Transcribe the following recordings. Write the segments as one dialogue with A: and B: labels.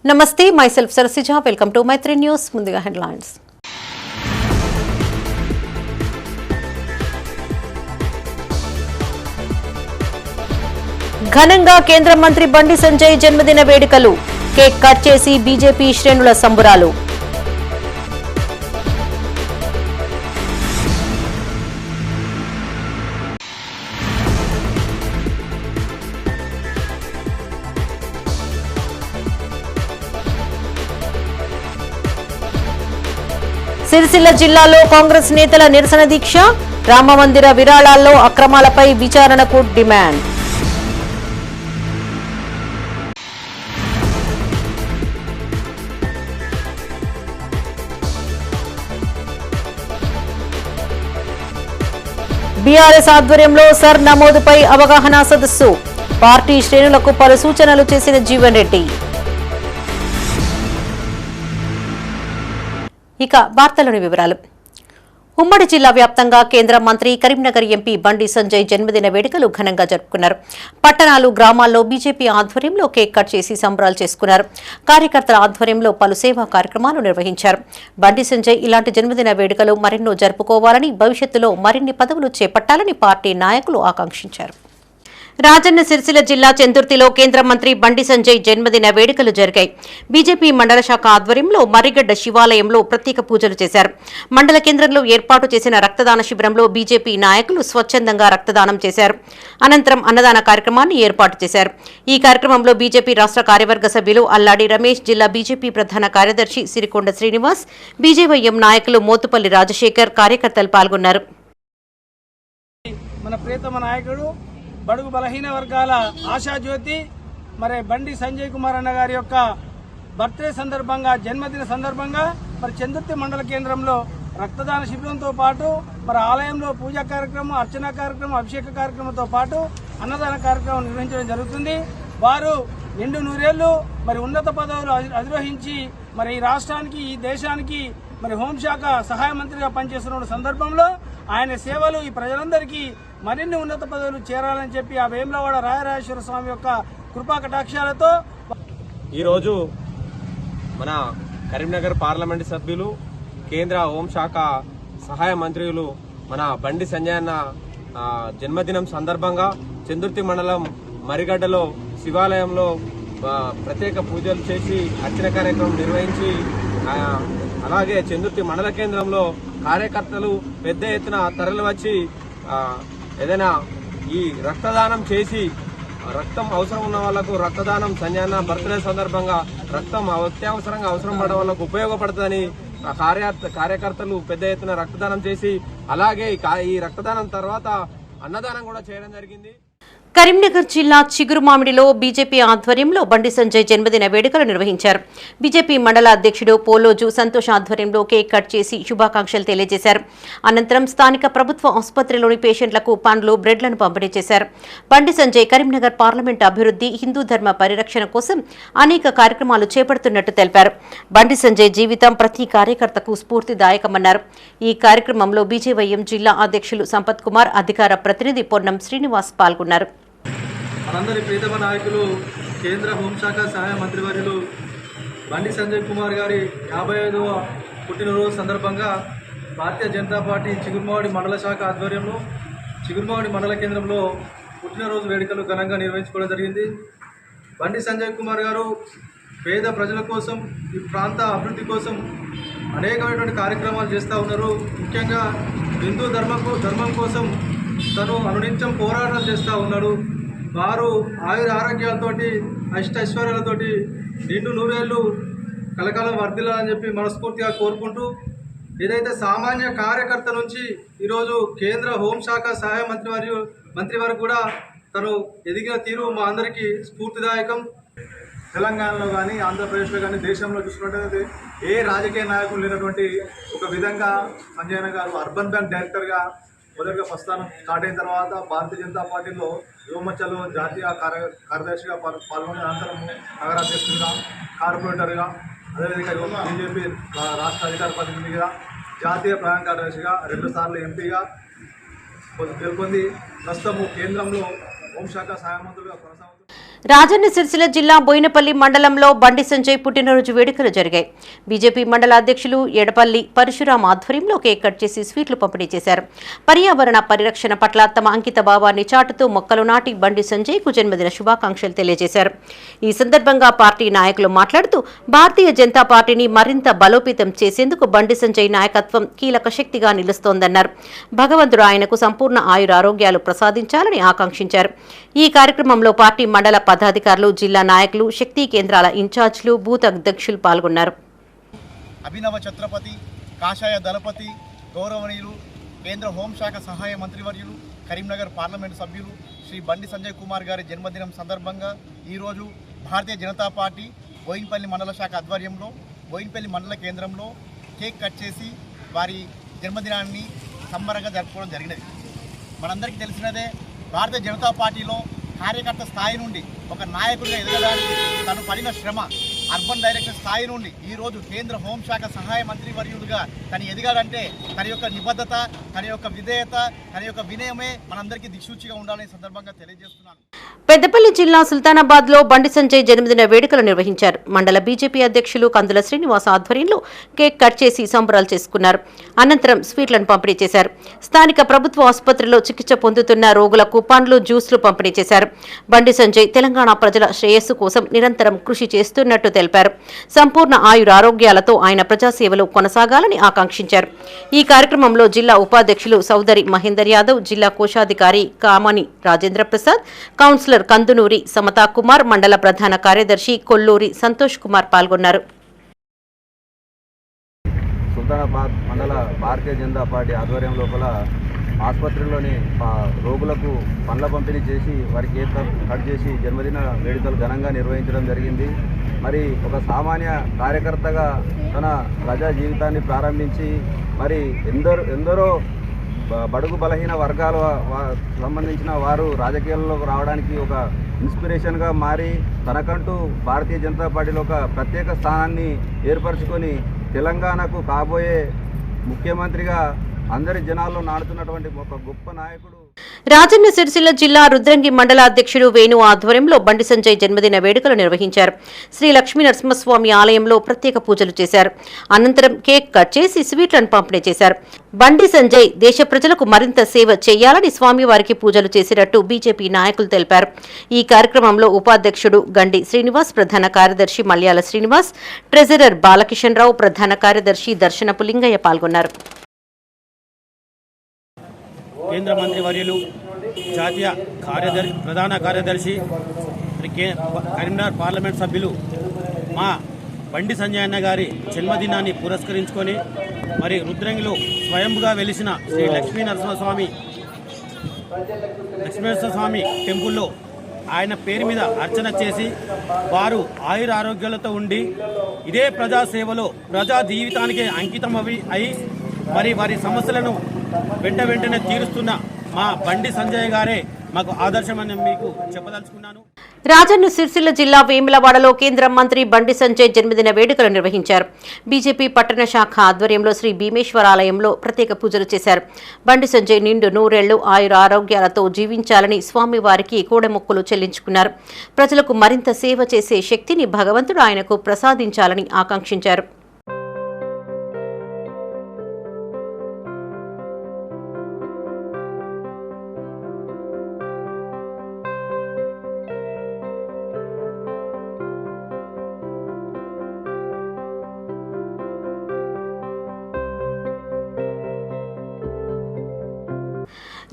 A: నమస్తే, myself Sarasija. Welcome to Maitri News. ముందుగా headlines. ఘనంగా కేంద్ర మంత్రి బండి సంజయ్ జన్మదిన వేడుకలు. కేక్ కట్ చేసి బీజేపీ శ్రేణుల సంబురాలు. సిరిసిల్ల జిల్లాలో కాంగ్రెస్ నేతల నిరసన దీక్ష. రామమందిర విరాళాల్లో అక్రమాలపై విచారణకు డిమాండ్. బీఆర్ఎస్ ఆధ్వర్యంలో సర్ నమోదుపై అవగాహన సదస్సు. పార్టీ శ్రేణులకు పలు సూచనలు చేసిన జీవన్ రెడ్డి. ఇక వార్తలోని వివరాలు. ఉమ్మడి జిల్లా వ్యాప్తంగా కేంద్ర మంత్రి కరీంనగర్ ఎంపీ బండి సంజయ్ జన్మదిన వేడుకలు ఘనంగా జరుపుకున్నారు. పట్టణాలు, గ్రామాల్లో బీజేపీ ఆధ్వర్యంలో కేక్ కట్ చేసి సంబరాలు చేసుకున్నారు. కార్యకర్తల ఆధ్వర్యంలో పలు సేవా కార్యక్రమాలు నిర్వహించారు. బండి సంజయ్ ఇలాంటి జన్మదిన వేడుకలు మరెన్నో జరుపుకోవాలని, భవిష్యత్తులో మరిన్ని పదవులు చేపట్టాలని పార్టీ నాయకులు ఆకాంక్షించారు. రాజన్న సిరిసిల్ల జిల్లా చెందుర్తిలో కేంద్ర మంత్రి బండి సంజయ్ జన్మదిన వేడుకలు జరిగాయి. బీజేపీ మండల శాఖ ఆధ్వర్యంలో మర్రిగడ్డ శివాలయంలో ప్రత్యేక పూజలు చేశారు. మండల కేంద్రంలో ఏర్పాటు చేసిన రక్తదాన శిబిరంలో బీజేపీ నాయకులు స్వచ్ఛందంగా రక్తదానం చేశారు. అనంతరం అన్నదాన కార్యక్రమాన్ని ఏర్పాటు చేశారు. ఈ కార్యక్రమంలో బీజేపీ రాష్ట్ర కార్యవర్గ సభ్యులు అల్లాడి రమేష్, జిల్లా బీజేపీ ప్రధాన కార్యదర్శి సిరికొండ శ్రీనివాస్, బీజేవైఎం నాయకులు మోతుపల్లి రాజశేఖర్, కార్యకర్తలు పాల్గొన్నారు.
B: మన ప్రియతమ నాయకుడు, బడుగు బలహీన వర్గాల ఆశాజ్యోతి మరి బండి సంజయ్ కుమార్ అన్న గారి యొక్క బర్త్డే సందర్భంగా, జన్మదిన సందర్భంగా మరి చందుర్తి మండల కేంద్రంలో రక్తదాన శిబిరంతో పాటు మరి ఆలయంలో పూజా కార్యక్రమం, అర్చనా కార్యక్రమం, అభిషేక కార్యక్రమంతో పాటు అన్నదాన కార్యక్రమం నిర్వహించడం జరుగుతుంది. వారు నిండు నూరేళ్లు మరి ఉన్నత పదవులు అధిరోహించి మరి ఈ రాష్ట్రానికి, ఈ దేశానికి మరి హోంశాఖ సహాయ మంత్రిగా పనిచేస్తున్న సందర్భంలో ఆయన సేవలు ఈ ప్రజలందరికీ మరిన్ని ఉన్నత పదవులు చేరాలని చెప్పి ఆ వేములవాడ రాయరాజేశ్వర స్వామి యొక్క కృపా కటాక్షాలతో
C: ఈరోజు మన కరీంనగర్ పార్లమెంటు సభ్యులు, కేంద్ర హోంశాఖ సహాయ మంత్రులు మన బండి సంజయ్ అన్న జన్మదినం సందర్భంగా చందుర్తి మండలం మరిగడ్డలో శివాలయంలో ప్రత్యేక పూజలు చేసి అర్చన కార్యక్రమం నిర్వహించి, అలాగే చందుర్తి మండల కేంద్రంలో కార్యకర్తలు పెద్ద ఎత్తున తరలి వచ్చి ఏదైనా ఈ రక్తదానం చేసి, రక్తం అవసరం ఉన్న వాళ్లకు రక్తదానం సంజయ్ బర్త్డే సందర్భంగా రక్తం అత్యవసరంగా అవసరం పడే వాళ్ళకు ఉపయోగపడుతుందని కార్యకర్తలు పెద్ద ఎత్తున రక్తదానం చేసి, అలాగే ఈ రక్తదానం తర్వాత అన్నదానం కూడా చేయడం జరిగింది.
A: కరీంనగర్ జిల్లా చిగురుమామిడిలో బీజేపీ ఆధ్వర్యంలో బండి సంజయ్ జన్మదిన వేడుకలు నిర్వహించారు. బీజేపీ మండల అధ్యక్షుడు పోలోజు సంతోష్ ఆధ్వర్యంలో కేక్ కట్ చేసి శుభాకాంక్షలు తెలియజేశారు. అనంతరం స్థానిక ప్రభుత్వ ఆసుపత్రిలోని పేషెంట్లకు పండ్లు, బ్రెడ్లను పంపిణీ చేశారు. బండి సంజయ్ కరీంనగర్ పార్లమెంటు అభివృద్ధి, హిందూ ధర్మ పరిరక్షణ కోసం అనేక కార్యక్రమాలు చేపడుతున్నట్టు తెలిపారు. బండి సంజయ్ జీవితం ప్రతి కార్యకర్తకు స్ఫూర్తిదాయకమన్నారు. ఈ కార్యక్రమంలో బీజేవైఎం జిల్లా అధ్యక్షులు సంపత్ కుమార్, అధికార ప్రతినిధి పొన్నం శ్రీనివాస్ పాల్గొన్నారు.
D: మనందరి ప్రియతమ నాయకులు, కేంద్ర హోంశాఖ సహాయ మంత్రివర్యులు బండి సంజయ్ కుమార్ గారి 55వ పుట్టినరోజు సందర్భంగా భారతీయ జనతా పార్టీ చిగురుమామిడి మండల శాఖ ఆధ్వర్యంలో చిగురుమామిడి మండల కేంద్రంలో పుట్టినరోజు వేడుకలు ఘనంగా నిర్వహించుకోవడం జరిగింది. బండి సంజయ్ కుమార్ గారు పేద ప్రజల కోసం, ఈ ప్రాంత అభివృద్ధి కోసం అనేకమైనటువంటి కార్యక్రమాలు చేస్తూ ఉన్నారు. ముఖ్యంగా హిందూ ధర్మం కోసం తను అనునిత్యం పోరాటం చేస్తూ ఉన్నాడు. వారు ఆయుర ఆరోగ్యాలతోటి, అష్టైశ్వర్యాలతోటి నిండు నూరేళ్లు కలకాలం వర్ధిల్లాలని చెప్పి మనస్ఫూర్తిగా కోరుకుంటూ, ఏదైతే సామాన్య కార్యకర్త నుంచి ఈరోజు కేంద్ర హోంశాఖ సహాయ మంత్రి వరకు కూడా తను ఎదిగిన తీరు మా అందరికీ స్ఫూర్తిదాయకం.
E: తెలంగాణలో కానీ, ఆంధ్రప్రదేశ్లో కానీ, దేశంలో చూసుకున్నట్లయితే ఏ రాజకీయ నాయకులు లేనటువంటి ఒక విధంగా సంజయ్ గారు అర్బన్ బ్యాంక్ డైరెక్టర్గా మొదటిగా ప్రస్థానం స్టార్ట్ అయిన తర్వాత భారతీయ జనతా పార్టీలో యువమోర్చాలో జాతీయ కార్యదర్శిగా పాల్గొన్న అనంతరం నగరాధ్యక్షుడిగా, కార్పొరేటర్గా, అదేవిధంగా బీజేపీ రాష్ట్ర అధికార ప్రతినిధిగా, జాతీయ ప్రధాన కార్యదర్శిగా, 2 సార్లు ఎంపీగా గెలుపొంది ప్రస్తుతము కేంద్రంలో హోంశాఖ సహాయ మంత్రులుగా కొనసాగుతుంది.
A: రాజన్న సిరిసిల్ల జిల్లా బోయినపల్లి మండలంలో బండి సంజయ్ పుట్టినరోజు వేడుకలు జరిగాయి. బీజేపీ మండల అధ్యక్షులు ఎడపల్లి పరశురాం ఆధ్వర్యంలో కేక్ కట్ చేసి స్వీట్లు పంపిణీ చేశారు. పర్యావరణ పరిరక్షణ పట్ల తమ అంకిత భావాన్ని చాటుతూ మొక్కలు నాటి బండి సంజయ్కు జన్మదిన శుభాకాంక్షలు తెలియజేశారు. ఈ సందర్భంగా పార్టీ నాయకులు మాట్లాడుతూ భారతీయ జనతా పార్టీని మరింత బలోపేతం చేసేందుకు బండి సంజయ్ నాయకత్వం కీలక శక్తిగా నిలుస్తోందన్నారు. భగవంతుడు ఆయనకు సంపూర్ణ ఆయురారోగ్యాలు ప్రసాదించాలని ఆకాంక్షించారు. ఈ కార్యక్రమంలో పార్టీ మండల పదాధికారులు, జిల్లా నాయకులు, శక్తి కేంద్రాల ఇన్ఛార్జీలు, బూత్ అధ్యక్షులు పాల్గొన్నారు.
F: అభినవ ఛత్రపతి, కాషాయ దళపతి, గౌరవనీయులు, కేంద్ర హోంశాఖ సహాయ మంత్రివర్యులు, కరీంనగర్ పార్లమెంటు సభ్యులు శ్రీ బండి సంజయ్ కుమార్ గారి జన్మదినం సందర్భంగా ఈరోజు భారతీయ జనతా పార్టీ బోయినపల్లి మండల శాఖ ఆధ్వర్యంలో బోయినపల్లి మండల కేంద్రంలో కేక్ కట్ చేసి వారి జన్మదినాన్ని సంబరంగా జరుపుకోవడం జరిగినది. మనందరికీ తెలిసినదే, భారతీయ జనతా పార్టీలో కార్యకర్త స్థాయి నుండి ఒక నాయకుడిగా ఎదగడానికి తను పడిన శ్రమ, అర్బన్ డైరెక్టర్ స్థాయి నుండి ఈరోజు కేంద్ర హోంశాఖ సహాయ మంత్రి వర్యులుగా తను ఎదిగాడంటే తన యొక్క నిబద్ధత, తన యొక్క విధేయత, తన యొక్క వినయమే మనందరికీ దిక్సూచిగా ఉండాలనే సందర్భంగా తెలియజేస్తున్నాను.
A: పెద్దపల్లి జిల్లా సుల్తానాబాద్ లో బండి సంజయ్ జన్మదిన వేడుకలు నిర్వహించారు. మండల బీజేపీ అధ్యక్షులు కందుల శ్రీనివాస్ ఆధ్వర్యంలో కేక్ కట్ చేసి సంబరాలు చేసుకున్నారు. అనంతరం స్వీట్లను పంపిణీ చేశారు. స్థానిక ప్రభుత్వ ఆసుపత్రిలో చికిత్స పొందుతున్న రోగులకు పండ్లు, జ్యూస్లు పంపిణీ చేశారు. బండి సంజయ్ తెలంగాణ ప్రజల శ్రేయస్సు కోసం నిరంతరం కృషి చేస్తున్నట్టు తెలిపారు. సంపూర్ణ ఆయురారోగ్యాలతో ఆయన ప్రజాసేవలు కొనసాగాలని ఆకాంక్షించారు. ఈ కార్యక్రమంలో జిల్లా ఉపాధ్యక్షులు సౌదరి మహేందర్ యాదవ్, జిల్లా కోశాధికారి కామని రాజేంద్ర ప్రసాద్, కౌన్సిలర్ కందునూరి సమతా కుమార్, మండల ప్రధాన కార్యదర్శి కొల్లూరి సంతోష్ కుమార్ పాల్గొన్నారు.
G: సుల్తానాబాద్ మండల భారతీయ జనతా పార్టీ ఆధ్వర్యం లోపల ఆసుపత్రిలోని రోగులకు పండ్ల పంపిణీ చేసి వారికి కేక్ కట్ చేసి జన్మదిన వేడుకలు ఘనంగా నిర్వహించడం జరిగింది. మరి ఒక సామాన్య కార్యకర్తగా తన ప్రజా జీవితాన్ని ప్రారంభించి మరి ఎందరో బడుగు బలహీన వర్గాల సంబంధించిన వారు రాజకీయాల్లోకి రావడానికి ఒక ఇన్స్పిరేషన్గా మారి తనకంటూ భారతీయ జనతా పార్టీలో ఒక ప్రత్యేక స్థానాన్ని ఏర్పరచుకొని తెలంగాణకు కాబోయే ముఖ్యమంత్రిగా అందరి జనాల్లో నాడుతున్నటువంటి ఒక గొప్ప నాయకుడు.
A: రాజన్న సిరిసిల్ల జిల్లా రుద్రంగి మండల అధ్యక్షుడు వేణు ఆధ్వర్యంలో బండి సంజయ్ జన్మదిన వేడుకలు నిర్వహించారు. శ్రీ లక్ష్మీ నరసింహస్వామి ఆలయంలో ప్రత్యేక పూజలు చేశారు. అనంతరం కేక్ కట్ చేసి స్వీట్లను పంపిణీ చేశారు. బండి సంజయ్ దేశ ప్రజలకు మరింత సేవ చేయాలని స్వామివారికి పూజలు చేసినట్టు బీజేపీ నాయకులు తెలిపారు. ఈ కార్యక్రమంలో ఉపాధ్యక్షుడు గండి శ్రీనివాస్, ప్రధాన కార్యదర్శి మల్యాల శ్రీనివాస్, ట్రెజరర్ బాలకిషన్ రావు, ప్రధాన కార్యదర్శి దర్శనపు లింగయ్య పాల్గొన్నారు.
H: కేంద్ర మంత్రి వర్యులు, జాతీయ ప్రధాన కార్యదర్శి, కరీంనగర్ పార్లమెంట్ సభ్యులు మా బండి సంజయ్ అన్న గారి జన్మదినాన్ని పురస్కరించుకొని మరి రుద్రంగిలో స్వయంగా వెలిసిన శ్రీ లక్ష్మీ నరసింహస్వామి టెంపుల్లో ఆయన పేరు మీద అర్చన చేసి వారు ఆయుర ఆరోగ్యాలతో ఉండి ఇదే ప్రజాసేవలో ప్రజా జీవితానికి అంకితం అయి మరి వారి సమస్యలను వెంటనే తీరుస్తున్న మా బండి సంజయ్ గారే మాకు ఆదర్శమని మీకు చెప్పదలుచుకున్నాను.
A: రాజన్న సిరిసిల్ల జిల్లా వేములవాడలో కేంద్ర మంత్రి బండి సంజయ్ జన్మదిన వేడుకలు నిర్వహించారు. బీజేపీ పట్టణ శాఖ ఆధ్వర్యంలో శ్రీ భీమేశ్వరాలయంలో ప్రత్యేక పూజలు చేశారు. బండి సంజయ్ నిండు నూరేళ్లు ఆయుర ఆరోగ్యాలతో జీవించాలని స్వామివారికి కూడమొక్కులు చెల్లించుకున్నారు. ప్రజలకు మరింత సేవ చేసే శక్తిని భగవంతుడు ఆయనకు ప్రసాదించాలని ఆకాంక్షించారు.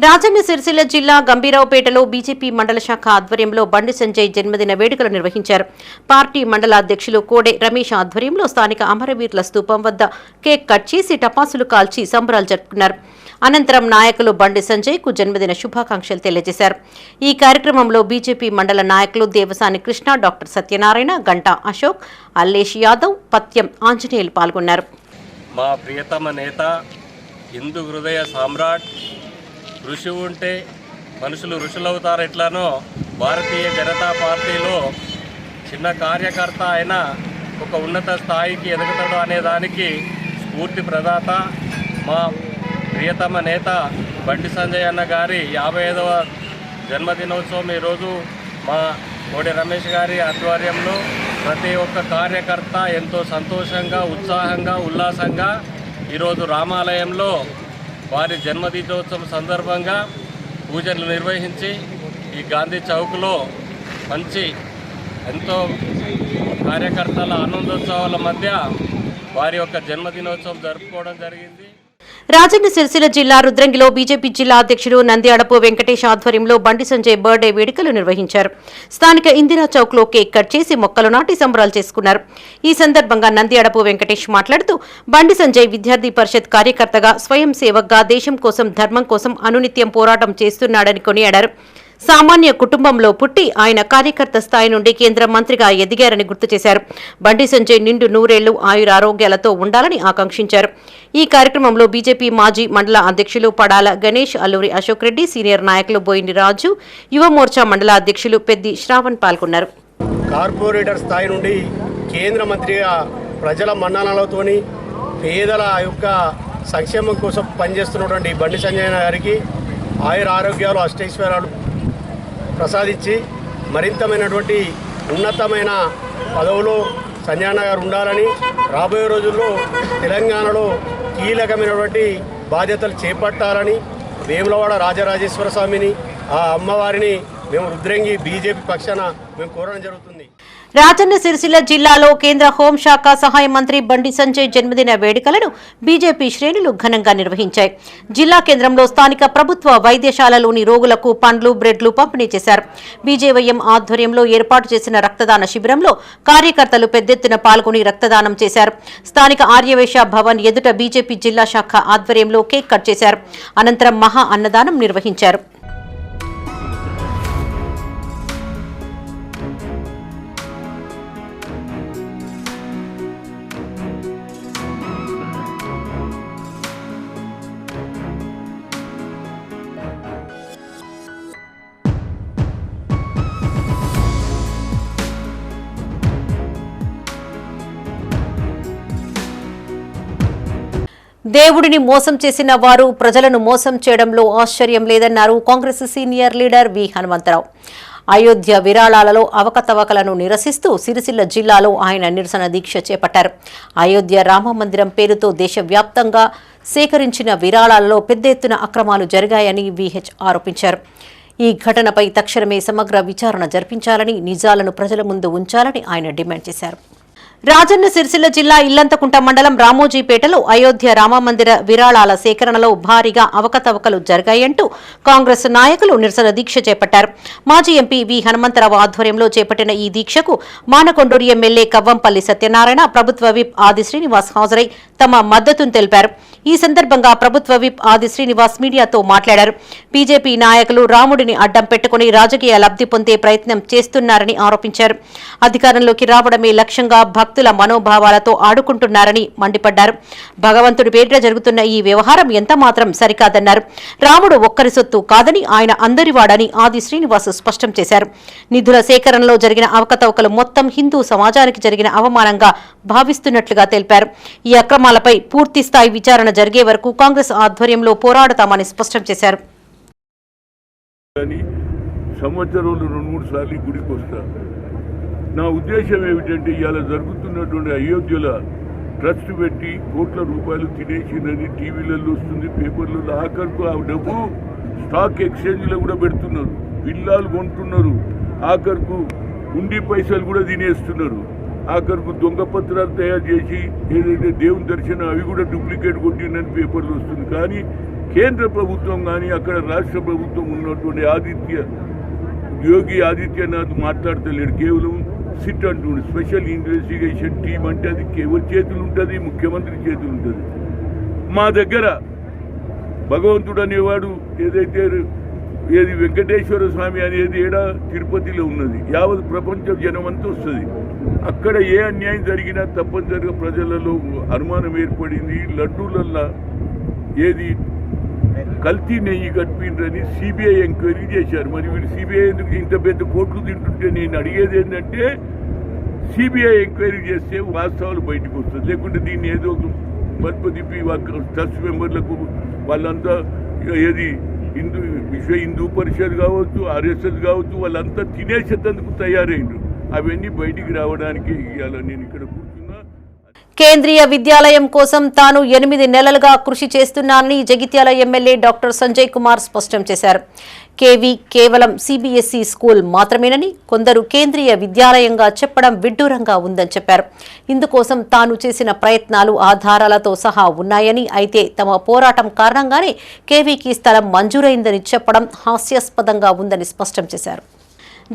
A: రాజన్న సిరిసిల్ల జిల్లా గంభీరావుపేటలో బీజేపీ మండల శాఖ ఆధ్వర్యంలో బండి సంజయ్ జన్మదిన వేడుకలు నిర్వహించారు. పార్టీ మండల అధ్యక్షులు కోడే రమేష్ ఆధ్వర్యంలో స్థానిక అమరవీరుల స్తూపం వద్ద కేక్ కట్ చేసి టపాసులు కాల్చి సంబరాలు జరుపుకున్నారు. అనంతరం నాయకులు బండి సంజయ్కు జన్మదిన శుభాకాంక్షలు తెలియజేశారు. ఈ కార్యక్రమంలో బీజేపీ మండల నాయకులు దేవసాని కృష్ణ, డాక్టర్ సత్యనారాయణ, గంటా అశోక్, అల్లేష్ యాదవ్, పత్యం ఆంజనేయులు పాల్గొన్నారు.
I: మా ప్రియతమ నేత, హిందూ హృదయ సామ్రాట్, ఋషి ఉంటే మనుషులు ఋషులవుతారు ఎట్లానో భారతీయ జనతా పార్టీలో చిన్న కార్యకర్త అయినా ఒక ఉన్నత స్థాయికి ఎదుగుతాడు అనేదానికి స్ఫూర్తి ప్రదాత మా ప్రియతమ నేత బండి సంజయ్ అన్న గారి 55వ జన్మదినోత్సవం ఈరోజు మా కోడి రమేష్ గారి ఆధ్వర్యంలో ప్రతి ఒక్క కార్యకర్త ఎంతో సంతోషంగా, ఉత్సాహంగా, ఉల్లాసంగా ఈరోజు రామాలయంలో వారి జన్మదినోత్సవం సందర్భంగా పూజలు నిర్వహించి ఈ గాంధీ చౌక్లో మంచి ఎంతో కార్యకర్తల ఆనందోత్సవాల మధ్య వారి యొక్క జన్మదినోత్సవం జరుపుకోవడం జరిగింది.
A: రాజన్న సిరిసిల్ల జిల్లా రుద్రంగిలో బీజేపీ జిల్లా అధ్యక్షుడు నంద్యాడపు వెంకటేష్ ఆధ్వర్యంలో బండి సంజయ్ బర్త్డే వేడుకలు నిర్వహించారు. స్థానిక ఇందిరా చౌక్ లో కేక్ కట్ చేసి మొక్కలు నాటి సంబరాలు చేసుకున్నారు. ఈ సందర్భంగా నంద్యాడపు వెంకటేష్ మాట్లాడుతూ బండి సంజయ్ విద్యార్థి పరిషత్ కార్యకర్తగా, స్వయం సేవక్గా, దేశం కోసం, ధర్మం కోసం అనునిత్యం పోరాటం చేస్తున్నాడని కొనియాడారు. సామాన్య కుటుంబంలో పుట్టి ఆయన కార్యకర్త స్థాయి నుండి కేంద్ర మంత్రిగా ఎదిగారని గుర్తు చేశారు. బండి సంజయ్ నిండు నూరేళ్లు ఆయురారోగ్యాలతో ఉండాలని ఆకాంక్షించారు. ఈ కార్యక్రమంలో బీజేపీ మాజీ మండల అధ్యక్షులు పడాల గణేష్, అల్లూరి అశోక్ రెడ్డి, సీనియర్ నాయకులు బోయిని రాజు, యువ మోర్చా మండల అధ్యక్షులు పెద్ది శ్రావణ్ పాల్గొన్నారు.
J: కార్పొరేటర్ స్థాయి నుండి కేంద్ర మంత్రిగా ప్రజల మన్ననలతోని పేదల యొక్క సంక్షేమం కోసం పనిచేస్తున్నటువంటి బండి సంజయ్ గారికి ఆయుర ఆరోగ్యాలు, అష్టైశ్వర్యాలు ప్రసాదించి మరింతమైనటువంటి ఉన్నతమైన పదవులో సంజయ్ గారు ఉండాలని, రాబోయే రోజుల్లో తెలంగాణలో కీలకమైనటువంటి బాధ్యతలు చేపట్టాలని వేములవాడ రాజరాజేశ్వర స్వామిని, ఆ అమ్మవారిని మేము రుద్రంగి బీజేపీ పక్షాన మేము కోరడం జరుగుతుంది.
A: రాజన్న సిరిసిల్ల జిల్లాలో కేంద్ర హోంశాఖ సహాయ మంత్రి బండి సంజయ్ జన్మదిన వేడుకలను బీజేపీ శ్రేణులు ఘనంగా నిర్వహించాయి. జిల్లా కేంద్రంలో స్థానిక ప్రభుత్వ వైద్యశాలలోని రోగులకు పండ్లు, బ్రెడ్లు పంపిణీ చేశారు. బీజేవైఎం ఆధ్వర్యంలో ఏర్పాటు చేసిన రక్తదాన శిబిరంలో కార్యకర్తలు పెద్దెత్తున పాల్గొని రక్తదానం చేశారు. స్థానిక ఆర్యవేశ భవన్ ఎదుట బీజేపీ జిల్లా శాఖ ఆధ్వర్యంలో కేక్ కట్ చేశారు. అనంతరం మహా అన్నదానం నిర్వహించారు. దేవుడిని మోసం చేసిన వారు ప్రజలను మోసం చేయడంలో ఆశ్చర్యం లేదన్నారు కాంగ్రెస్ సీనియర్ లీడర్ వి హనుమంతరావు. అయోధ్య విరాళాలలో అవకతవకలను నిరసిస్తూ సిరిసిల్ల జిల్లాలో ఆయన నిరసన దీక్ష చేపట్టారు. అయోధ్య రామమందిరం పేరుతో దేశవ్యాప్తంగా సేకరించిన విరాళాలలో పెద్ద ఎత్తున అక్రమాలు జరిగాయని విహెచ్ ఆరోపించారు. ఈ ఘటనపై తక్షణమే సమగ్ర విచారణ జరిపించాలని, నిజాలను ప్రజల ముందు ఉంచాలని ఆయన డిమాండ్ చేశారు. రాజన్న సిరిసిల్ల జిల్లా ఇల్లంతకుంట మండలం రామోజీపేటలో అయోధ్య రామమందిర విరాళాల సేకరణలో భారీగా అవకతవకలు జరిగాయంటూ కాంగ్రెస్ నాయకులు నిరసన దీక్ష చేపట్టారు. మాజీ ఎంపీ వి హనుమంతరావు ఆధ్వర్యంలో చేపట్టిన ఈ దీక్షకు మానకొండూరు ఎమ్మెల్యే కవ్వంపల్లి సత్యనారాయణ, ప్రభుత్వ విప్ ఆది శ్రీనివాస్ హాజరై తమ మద్దతును తెలిపారు. ఈ సందర్భంగా ప్రభుత్వ విప్ ఆది శ్రీనివాస్ మీడియాతో మాట్లాడారు. బీజేపీ నాయకులు రాముడిని అడ్డం పెట్టుకుని రాజకీయ లబ్ధి పొందే ప్రయత్నం చేస్తున్నారని ఆరోపించారు. అధికారంలోకి రావడమే లక్ష్యంగా భక్తుల మనోభావాలతో ఆడుకుంటున్నారని మండిపడ్డారు. భగవంతుడి పేరిట జరుగుతున్న ఈ వ్యవహారం ఎంతమాత్రం సరికాదన్నారు. రాముడు ఒక్కరి సొత్తు కాదని, ఆయన అందరివాడని ఆది శ్రీనివాస్ స్పష్టం చేశారు. నిధుల సేకరణలో జరిగిన అవకతవకలు మొత్తం హిందూ సమాజానికి జరిగిన అవమానంగా భావిస్తున్నట్లుగా తెలిపారు. ఈ అక్రమాలపై పూర్తి స్థాయి విచారణ జరిగే వరకు కాంగ్రెస్ ఆధ్వర్యంలో పోరాడతామని స్పష్టం చేశారు.
K: సంవత్సరంలో 2-3 సార్లు గుడికి వస్తారు. నా ఉద్దేశం ఏమిటంటే ఇవాళ జరుగుతున్నటువంటి అయోధ్యలో ట్రస్ట్ పెట్టి కోట్ల రూపాయలు తినేసిందని టీవీలలో వస్తుంది, పేపర్లలో. ఆఖరుకు ఆ డబ్బు స్టాక్ ఎక్స్చేంజ్లో కూడా పెడుతున్నారు, విల్లాలు కొంటున్నారు, ఆఖరుకు ఉండి పైసలు కూడా తినేస్తున్నారు. ఆఖరుకు దొంగ పత్రాలు తయారు చేసి ఏదైతే దేవుని దర్శనం అవి కూడా డూప్లికేట్ కొట్టిందని పేపర్లు వస్తుంది. కానీ కేంద్ర ప్రభుత్వం కానీ అక్కడ రాష్ట్ర ప్రభుత్వం ఉన్నటువంటి యోగి ఆదిత్యనాథ్ మాట్లాడతలేడు. కేవలం సిట్ అంటుండే స్పెషల్ ఇన్వెస్టిగేషన్ టీం అంటే అది ఎవరి చేతులు ఉంటుంది? ముఖ్యమంత్రి చేతులు ఉంటుంది. మా దగ్గర భగవంతుడు అనేవాడు ఏదైతే ఏది వెంకటేశ్వర స్వామి అనేది ఏడా తిరుపతిలో ఉన్నది. యావత్ ప్రపంచ జనమంతా వస్తుంది. అక్కడ ఏ అన్యాయం జరిగినా తప్పనిసరిగా ప్రజలలో అనుమానం ఏర్పడింది. లడ్డూలల్లా ఏది కల్తీ నెయ్యి కట్టిండ్రని సిబిఐ ఎంక్వైరీ చేశారు. మరి వీళ్ళు సిబిఐ ఎందుకు ఇంత పెద్ద కోట్లు తింటుంటే నేను అడిగేది ఏంటంటే సిబిఐ ఎంక్వైరీ చేస్తే వాస్తవాలు బయటకు వస్తుంది. లేకుంటే దీన్ని ఏదో పద్మ తిప్పి ట్రస్ట్ మెంబర్లకు వాళ్ళంతా ఏది విశ్వ హిందూ పరిషత్ కావచ్చు, ఆర్ఎస్ఎస్ కావచ్చు, వాళ్ళంతా తినేసేందుకు తయారైండ్రు. అవన్నీ బయటికి రావడానికి ఇవాళ నేను ఇక్కడ కూర్చున్నా.
A: కేంద్రీయ విద్యాలయం కోసం తాను 8 నెలలుగా కృషి చేస్తున్నానని జగిత్యాల ఎమ్మెల్యే డాక్టర్ సంజయ్ కుమార్ స్పష్టం చేశారు. కేవీ కేవలం సిబిఎస్ఈ స్కూల్ మాత్రమేనని, కొందరు కేంద్రీయ విద్యాలయంగా చెప్పడం విడ్డూరంగా ఉందని చెప్పారు. ఇందుకోసం తాను చేసిన ప్రయత్నాలు ఆధారాలతో సహా ఉన్నాయని, అయితే తమ పోరాటం కారణంగానే కేవీకి స్థలం మంజూరైందని చెప్పడం హాస్యాస్పదంగా ఉందని స్పష్టం చేశారు.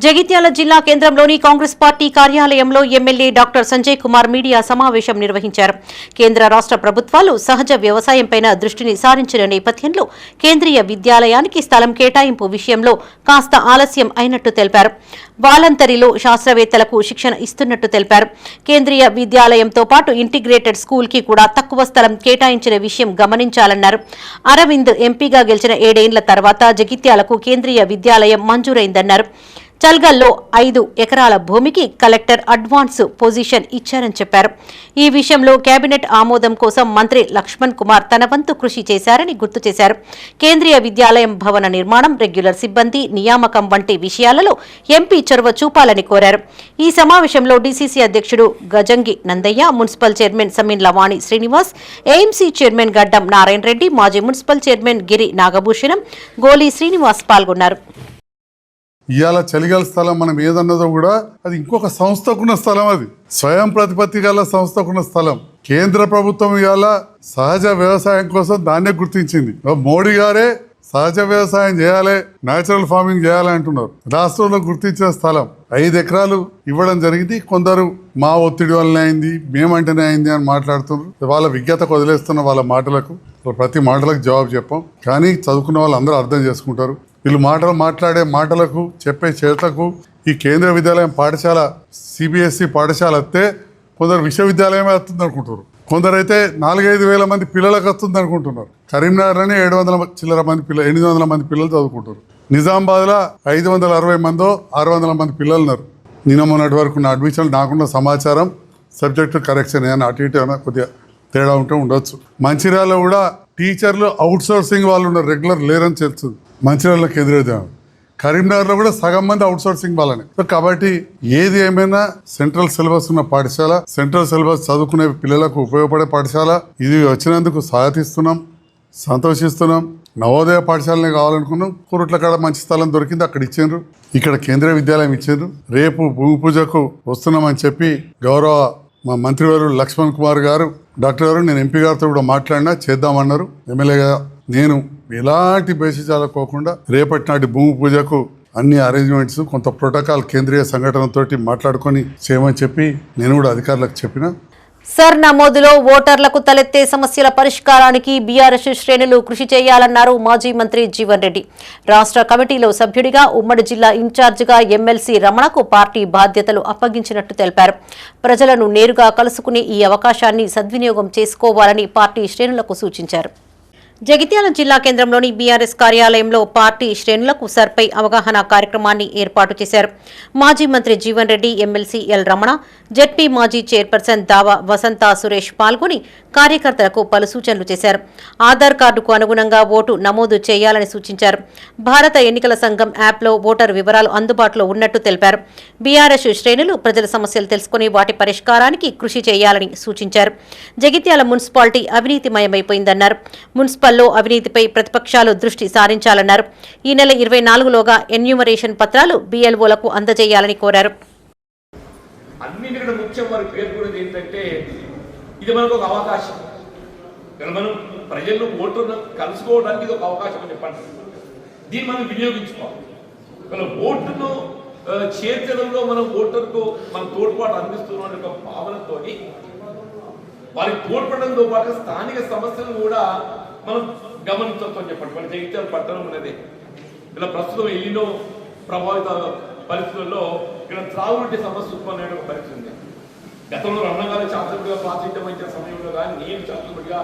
A: జగిత్యాల జిల్లా కేంద్రంలోని కాంగ్రెస్ పార్టీ కార్యాలయంలో MLA doctor Sanjay Kumar media సమావేశం నిర్వహించారు. కేంద్ర రాష్ట్ర ప్రభుత్వాలు సహజ వ్యవసాయంపైన దృష్టిని సారించిన నేపథ్యంలో కేంద్రీయ విద్యాలయానికి స్థలం కేటాయింపు విషయంలో కాస్త ఆలస్యం అయినట్టు తెలిపారు. వాలంతరీలో శాస్త్రవేత్తలకు శిక్షణ ఇస్తున్నట్టు తెలిపారు. కేంద్రీయ విద్యాలయంతో పాటు ఇంటిగ్రేటెడ్ స్కూల్ కి కూడా తక్కువ స్థలం కేటాయించిన విషయం గమనించాలన్నారు. అరవింద్ ఎంపీగా గెలిచిన 7 ఏళ్ల తర్వాత జగిత్యాలకు కేంద్రీయ విద్యాలయం మంజూరైందన్నారు. చల్గల్లో 5 ఎకరాల భూమికి కలెక్టర్ అడ్వాన్స్ పొజిషన్ ఇచ్చారని చెప్పారు. ఈ విషయంలో కేబినెట్ ఆమోదం కోసం మంత్రి లక్ష్మణ్ కుమార్ తన వంతు కృషి చేశారని గుర్తు చేశారు. కేంద్రీయ విద్యాలయం భవన నిర్మాణం, రెగ్యులర్ సిబ్బంది నియామకం వంటి విషయాలలో ఎంపీ చొరవ చూపాలని కోరారు. ఈ సమావేశంలో డీసీసీ అధ్యక్షుడు Gajangi Nandayya, municipal chairman Sameen Lavani Srinivas, AMC chairman Gaddam Narayana Reddy, మాజీ మున్సిపల్ చైర్మన్ గిరి నాగభూషణం, గోలీ శ్రీనివాస్ పాల్గొన్నారు.
L: ఇవాళ చలిగాల స్థలం మనం ఏదన్నదో కూడా అది ఇంకొక సంస్థకున్న స్థలం, అది స్వయం ప్రతిపత్తి గల సంస్థకున్న స్థలం. కేంద్ర ప్రభుత్వం ఇవాళ సహజ వ్యవసాయం కోసం దాన్నే గుర్తించింది. మోడీ గారే సహజ వ్యవసాయం చేయాలి, న్యాచురల్ ఫార్మింగ్ చేయాలి అంటున్నారు. రాష్ట్రంలో గుర్తించిన స్థలం 5 ఎకరాలు ఇవ్వడం జరిగింది. కొందరు మా ఒత్తిడి వల్లనే అయింది, మేమంటేనే అయింది అని మాట్లాడుతున్నారు. వాళ్ళ విజ్ఞతకు వదిలేస్తున్న వాళ్ళ మాటలకు, ప్రతి మాటలకు జవాబు చెప్పాం. కానీ చదువుకున్న వాళ్ళు అందరూ అర్థం చేసుకుంటారు. వీళ్ళు మాట్లాడే మాటలకు, చెప్పే చేతలకు ఈ కేంద్ర విద్యాలయం పాఠశాల సిబిఎస్ఈ పాఠశాల వస్తే కొందరు విశ్వవిద్యాలయమే వస్తుంది అనుకుంటున్నారు. కొందరైతే 4-5 వేల మంది పిల్లలకు వస్తుంది అనుకుంటున్నారు. కరీంనగర్లోనే 700 చిల్లర మంది 800 మంది పిల్లలు చదువుకుంటారు. నిజామాబాద్లో 560 మందో 600 మంది పిల్లలు ఉన్నారు. నిన్న మొన్నటి వరకు ఉన్న అడ్మిషన్లు నాకున్న సమాచారం, సబ్జెక్టు కరెక్షన్ ఏమైనా అటు ఇటు ఏమైనా కొద్దిగా తేడా ఉంటే ఉండొచ్చు. మంచిర్యాలలో కూడా టీచర్లు అవుట్ సోర్సింగ్ వాళ్ళు ఉన్నారు, రెగ్యులర్ లేరని తెలుస్తుంది. మంచిర్యాలలో కేంద్రీయ విద్యాలయం, కరీంనగర్లో కూడా సగం మంది అవుట్ సోర్సింగ్ వాళ్ళని. సో కాబట్టి ఏది ఏమైనా సెంట్రల్ సిలబస్ ఉన్న పాఠశాల, సెంట్రల్ సిలబస్ చదువుకునే పిల్లలకు ఉపయోగపడే పాఠశాల. ఇది వచ్చినందుకు స్వాగతిస్తున్నాం, సంతోషిస్తున్నాం. నవోదయ పాఠశాలనే కావాలనుకున్నాం. కురుట్ల కాడ మంచి స్థలం దొరికింది, అక్కడ ఇచ్చిండ్రు. ఇక్కడ కేంద్రీయ విద్యాలయం ఇచ్చిండ్రు. రేపు భూమి పూజకు వస్తున్నామని చెప్పి గౌరవ మా మంత్రివర్యులు లక్ష్మణ్ కుమార్ గారు, డాక్టర్ గారు, నేను ఎంపీ గారితో కూడా మాట్లాడినా చేద్దామన్నారు. ఎమ్మెల్యేగా నేను ఎలాంటి బేసిజాలకోకుండా రేపటి నాటి భూమి పూజకు అన్ని అరేంజ్మెంట్స్, కొంత ప్రోటోకాల్ కేంద్రీయ సంఘటనతోటి మాట్లాడుకొని చేయమని చెప్పి నేను కూడా అధికారులకు చెప్పిన.
A: సర్ నమోదులో ఓటర్లకు తలెత్తే సమస్యల పరిష్కారానికి బీఆర్ఎస్ శ్రేణులు కృషి చేయాలన్నారు మాజీ మంత్రి జీవన్ రెడ్డి. రాష్ట్ర కమిటీలో సభ్యుడిగా ఉమ్మడి జిల్లా ఇన్ఛార్జిగా ఎమ్మెల్సీ రమణకు పార్టీ బాధ్యతలు అప్పగించినట్టు తెలిపారు. ప్రజలను నేరుగా కలుసుకునే ఈ అవకాశాన్ని సద్వినియోగం చేసుకోవాలని పార్టీ శ్రేణులకు సూచించారు. జగిత్యాల జిల్లా కేంద్రంలోని బీఆర్ఎస్ కార్యాలయంలో పార్టీ శ్రేణులకు సర్పై అవగాహన కార్యక్రమాన్ని ఏర్పాటు చేశారు. మాజీ Mantri Jeevan Reddy, MLC L Ramana, ZP మాజీ చైర్పర్సన్ దావా వసంత సురేష్ పాల్గొని కార్యకర్తలకు పలు సూచనలు చేశారు. ఆధార్ కార్డుకు అనుగుణంగా ఓటు నమోదు చేయాలని సూచించారు. భారత ఎన్నికల సంఘం యాప్లో ఓటరు వివరాలు అందుబాటులో ఉన్నట్టు తెలిపారు. బీఆర్ఎస్ శ్రేణులు ప్రజల సమస్యలు తెలుసుకుని వాటి పరిష్కారానికి కృషి చేయాలని సూచించారు. జగిత్యాల మున్సిపాలిటీ అవినీతిమయమైపోయిందన్నారు. మున్సిపల్లో అవినీతిపై ప్రతిపక్షాలు దృష్టి సారించాలన్నారు. ఈ నెల 24లోగా ఎన్యూమరేషన్ పత్రాలు బీఎల్ఓలకు అందజేయాలని కోరారు.
M: అన్నింటికంటే ముఖ్యం వారు పేర్కొనేది ఏంటంటే, ఇది మనకు ఒక అవకాశం. మనం ప్రజల్లో ఓటును కలుసుకోవడానికి ఇది ఒక అవకాశం అని చెప్పండి. దీన్ని మనం వినియోగించుకోవాలి. మన ఓటును చేర్చడంలో మనం ఓటర్కు మనం తోడ్పాటు అందిస్తున్నాం ఒక భావనతో వారికి తోడ్పడంతో పాటు స్థానిక సమస్యలు కూడా మనం గమనించవచ్చు అని చెప్పండి. మన జగిత్యాల పట్టణం ఉన్నది ఇలా ప్రస్తుతం ఎన్నో ప్రభావిత పరిస్థితుల్లో ఇక్కడ త్రాగునీటి సమస్య ఉత్పన్నమైన ఒక పరిస్థితి ఉంది. గతంలో రమణగారు శాస్త్రపడిగా ప్రాతినిధ్యం వహించిన సమయంలో కానీ నేను శాస్త్రపడిగా